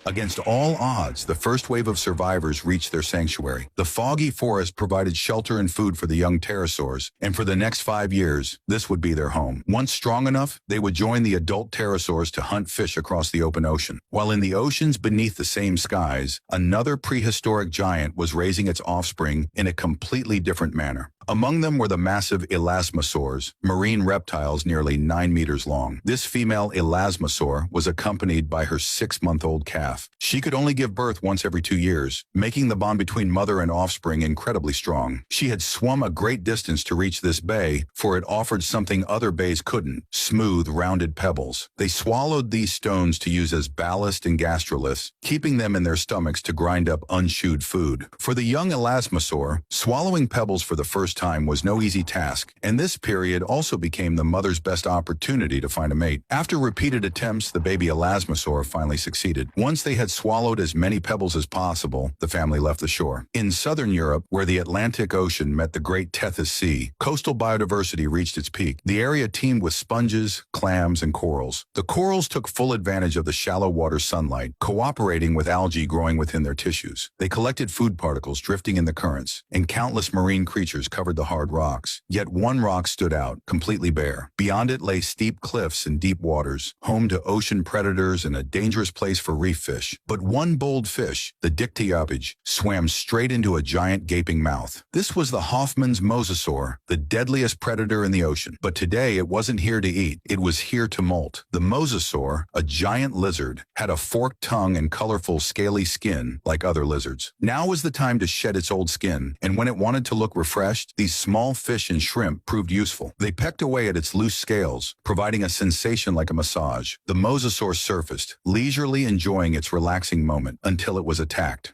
Against all odds, the first wave of survivors reached their sanctuary. The foggy forest provided shelter and food for the young pterosaurs, and for the next 5 years, this would be their home. Once strong enough, they would join the adult pterosaurs to hunt fish across the open ocean. While in the oceans beneath the same skies, another prehistoric giant was raising its offspring in a completely different manner. Among them were the massive elasmosaurs, marine reptiles nearly 9 meters long. This female elasmosaur was accompanied by her 6-month-old calf. She could only give birth once every 2 years, making the bond between mother and offspring incredibly strong. She had swum a great distance to reach this bay, for it offered something other bays couldn't: smooth, rounded pebbles. They swallowed these stones to use as ballast and gastroliths, keeping them in their stomachs to grind up unchewed food. For the young elasmosaur, swallowing pebbles for the first time was no easy task, and this period also became the mother's best opportunity to find a mate. After repeated attempts, the baby elasmosaur finally succeeded. Once they had swallowed as many pebbles as possible, the family left the shore. In southern Europe, where the Atlantic Ocean met the Great Tethys Sea, coastal biodiversity reached its peak. The area teemed with sponges, clams, and corals. The corals took full advantage of the shallow water sunlight, cooperating with algae growing within their tissues. They collected food particles drifting in the currents, and countless marine creatures covered the hard rocks. Yet one rock stood out, completely bare. Beyond it lay steep cliffs and deep waters, home to ocean predators and a dangerous place for reef fish. But one bold fish, the dictyostege, swam straight into a giant gaping mouth. This was the Hoffman's mosasaur, the deadliest predator in the ocean. But today it wasn't here to eat, it was here to molt. The mosasaur, a giant lizard, had a forked tongue and colorful scaly skin like other lizards. Now was the time to shed its old skin, and when it wanted to look refreshed, these small fish and shrimp proved useful. They pecked away at its loose scales, providing a sensation like a massage. The mosasaur surfaced, leisurely enjoying its relaxing moment, until it was attacked.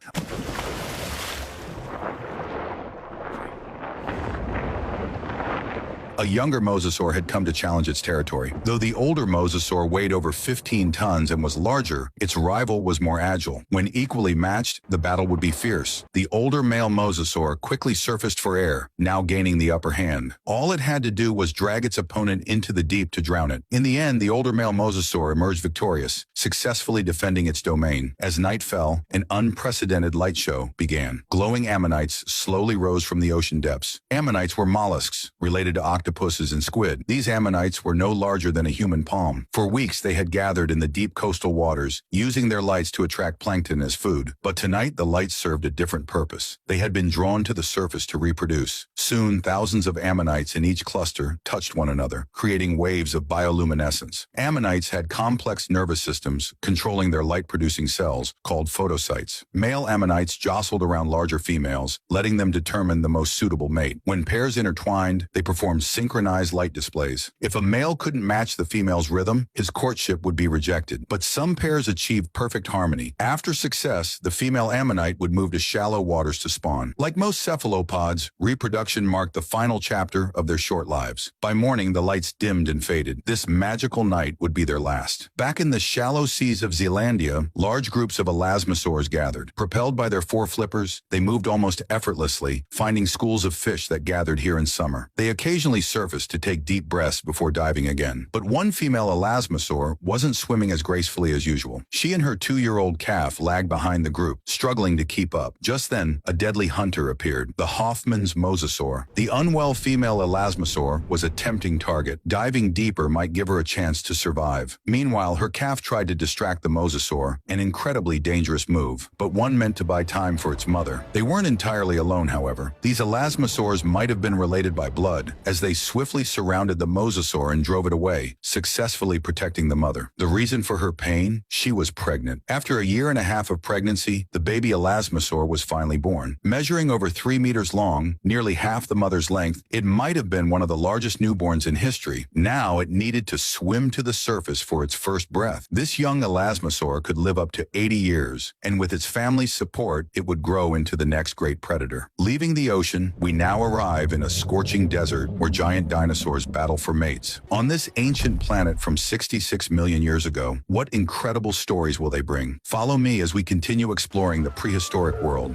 A younger mosasaur had come to challenge its territory. Though the older mosasaur weighed over 15 tons and was larger, its rival was more agile. When equally matched, the battle would be fierce. The older male mosasaur quickly surfaced for air, now gaining the upper hand. All it had to do was drag its opponent into the deep to drown it. In the end, the older male mosasaur emerged victorious, successfully defending its domain. As night fell, an unprecedented light show began. Glowing ammonites slowly rose from the ocean depths. Ammonites were mollusks, related to octopuses and squid. These ammonites were no larger than a human palm. For weeks they had gathered in the deep coastal waters, using their lights to attract plankton as food. But tonight the lights served a different purpose. They had been drawn to the surface to reproduce. Soon thousands of ammonites in each cluster touched one another, creating waves of bioluminescence. Ammonites had complex nervous systems controlling their light-producing cells, called photocytes. Male ammonites jostled around larger females, letting them determine the most suitable mate. When pairs intertwined, they performed synchronized light displays. If a male couldn't match the female's rhythm, his courtship would be rejected. But some pairs achieved perfect harmony. After success, the female ammonite would move to shallow waters to spawn. Like most cephalopods, reproduction marked the final chapter of their short lives. By morning, the lights dimmed and faded. This magical night would be their last. Back in the shallow seas of Zealandia, large groups of elasmosaurs gathered. Propelled by their flippers, they moved almost effortlessly, finding schools of fish that gathered here in summer. They occasionally surfaced to take deep breaths before diving again. But one female elasmosaur wasn't swimming as gracefully as usual. She and her 2-year-old calf lagged behind the group, struggling to keep up. Just then, a deadly hunter appeared, the Hoffman's mosasaur. The unwell female elasmosaur was a tempting target. Diving deeper might give her a chance to survive. Meanwhile, her calf tried to distract the mosasaur, an incredibly dangerous move, but one meant to buy time for its mother. They weren't entirely alone, however. These elasmosaurs might have been related by blood, as they swiftly surrounded the mosasaur and drove it away, successfully protecting the mother. The reason for her pain? She was pregnant. After a 1.5 years of pregnancy, the baby elasmosaur was finally born. Measuring over 3 meters long, nearly half the mother's length, it might have been one of the largest newborns in history. Now it needed to swim to the surface for its first breath. This young elasmosaur could live up to 80 years, and with its family's support, it would grow into the next great predator. Leaving the ocean, we now arrive in a scorching desert where giant dinosaurs battle for mates. On this ancient planet from 66 million years ago, what incredible stories will they bring? Follow me as we continue exploring the prehistoric world.